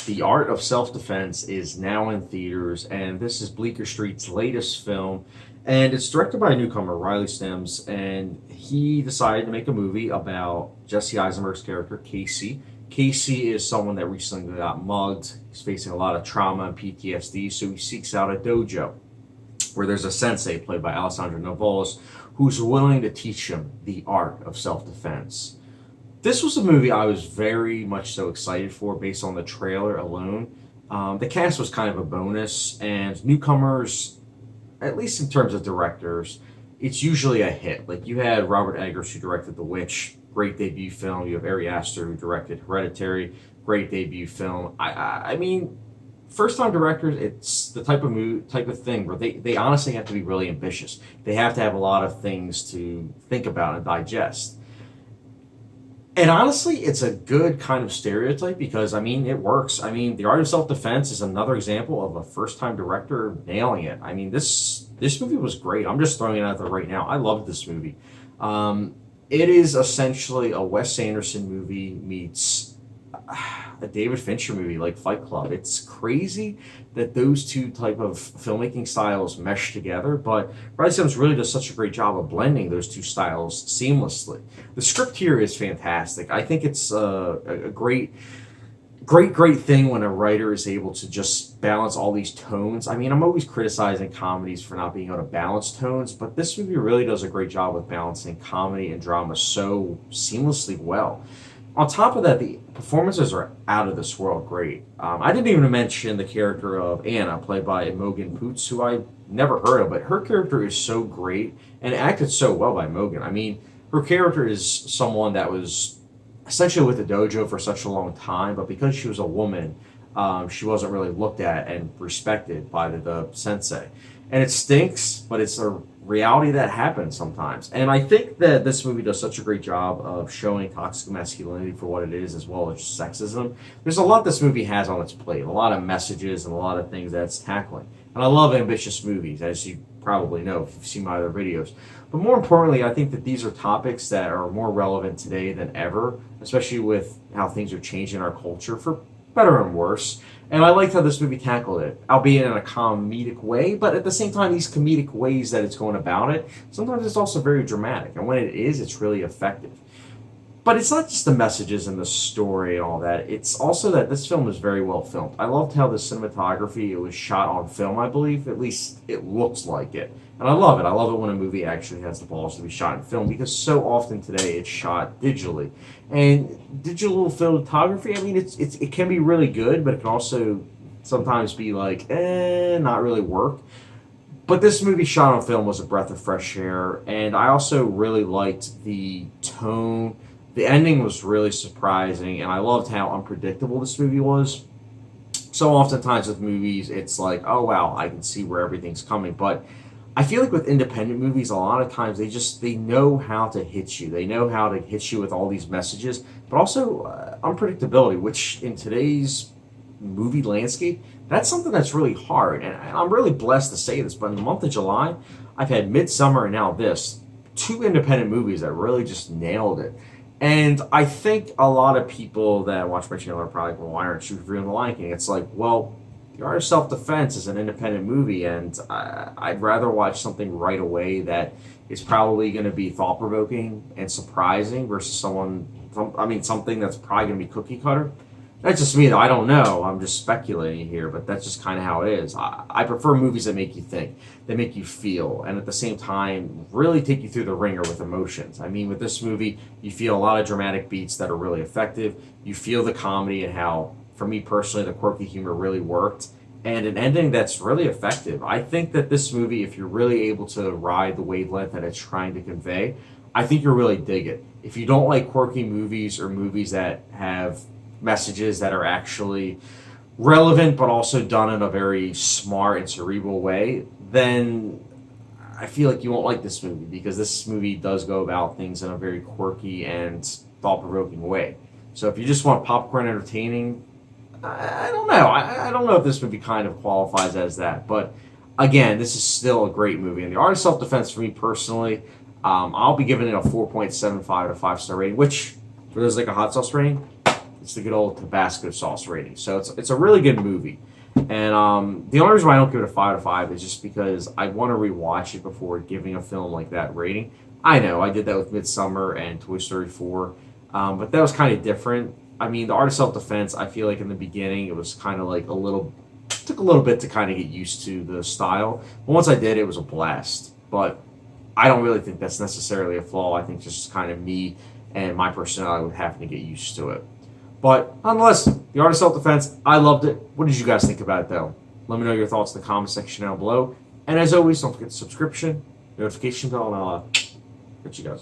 The Art of Self-Defense is now in theaters, and this is Bleaker Street's latest film. And it's directed by a newcomer, Riley Stems, and he decided to make a movie about Jesse Eisenberg's character, Casey. Casey is someone that recently got mugged. He's facing a lot of trauma and PTSD, so he seeks out a dojo where there's a sensei, played by Alessandro Novolis, who's willing to teach him the art of self-defense. This was a movie I was very much so excited for based on the trailer alone. The cast was kind of a bonus, and newcomers, at least in terms of directors, it's usually a hit. Like, you had Robert Eggers, who directed The Witch, great debut film. You have Ari Aster, who directed Hereditary, great debut film. I mean, first-time directors, it's the type of thing where they honestly have to be really ambitious. They have to have a lot of things to think about and digest. And honestly, it's a good kind of stereotype because, I mean, it works. I mean, The Art of Self-Defense is another example of a first-time director nailing it. I mean, this movie was great. I'm just throwing it out there right now. I loved this movie. It is essentially a Wes Anderson movie meets a David Fincher movie like Fight Club. It's crazy that those two type of filmmaking styles mesh together, but Riley Sims really does such a great job of blending those two styles seamlessly. The script here is fantastic. I think it's a great thing when a writer is able to just balance all these tones. I mean, I'm always criticizing comedies for not being able to balance tones, but this movie really does a great job of balancing comedy and drama so seamlessly well. On top of that, the performances are out of this world great. I didn't even mention the character of Anna, played by Imogen Poots, who I never heard of, but her character is so great and acted so well by Imogen. I mean, her character is someone that was essentially with the dojo for such a long time, but because she was a woman, she wasn't really looked at and respected by the sensei. And it stinks, but it's a reality that happens sometimes. And I think that this movie does such a great job of showing toxic masculinity for what it is, as well as sexism. There's a lot this movie has on its plate, a lot of messages and a lot of things that it's tackling. And I love ambitious movies, as you probably know if you've seen my other videos. But more importantly, I think that these are topics that are more relevant today than ever, especially with how things are changing in our culture, for better and worse. And I liked how this movie tackled it, albeit in a comedic way, but at the same time, these comedic ways that it's going about it, sometimes it's also very dramatic. And when it is, it's really effective. But it's not just the messages and the story and all that. It's also that this film is very well filmed. I loved how the cinematography, it was shot on film, I believe. At least it looks like it. And I love it. I love it when a movie actually has the balls to be shot in film, because so often today it's shot digitally. And digital photography, I mean, it can be really good, but it can also sometimes be like, not really work. But this movie shot on film was a breath of fresh air. And I also really liked the tone. The ending was really surprising, and I loved how unpredictable this movie was. So oftentimes with movies, it's like, oh wow, I can see where everything's coming. But I feel like with independent movies, a lot of times they know how to hit you. They know how to hit you with all these messages, but also unpredictability, which in today's movie landscape, that's something that's really hard. And I'm really blessed to say this, but in the month of July, I've had Midsummer and now this, two independent movies that really just nailed it. And I think a lot of people that watch my channel are probably like, well, why aren't you reviewing The Lion King? It's like, well, The Art of Self-Defense is an independent movie, and I'd rather watch something right away that is probably going to be thought-provoking and surprising versus something that's probably going to be cookie-cutter. That's just me, though. I don't know. I'm just speculating here, but that's just kind of how it is. I prefer movies that make you think, that make you feel, and at the same time, really take you through the ringer with emotions. I mean, with this movie, you feel a lot of dramatic beats that are really effective. You feel the comedy and how, for me personally, the quirky humor really worked, and an ending that's really effective. I think that this movie, if you're really able to ride the wavelength that it's trying to convey, I think you'll really dig it. If you don't like quirky movies or movies that have messages that are actually relevant but also done in a very smart and cerebral way, then I feel like you won't like this movie, because this movie does go about things in a very quirky and thought-provoking way. So if you just want popcorn entertaining, I don't know. I don't know if this movie kind of qualifies as that. But again, this is still a great movie. And The Art of Self-Defense, for me personally, I'll be giving it a 4.75 out of 5-star rating, which for those like a hot sauce rating, It's the good old Tabasco sauce rating. So it's a really good movie. And the only reason why I don't give it a 5 out of 5 is just because I want to rewatch it before giving a film like that rating. I know I did that with Midsummer and Toy Story 4, but that was kind of different. I mean, The Art of Self-Defense, I feel like in the beginning it was kind of like took a little bit to kind of get used to the style. But once I did, it was a blast. But I don't really think that's necessarily a flaw. I think just kind of me and my personality with having to get used to it. But nonetheless, The Art of Self-Defense, I loved it. What did you guys think about it, though? Let me know your thoughts in the comment section down below. And as always, don't forget the subscription, notification bell, and I'll catch you guys.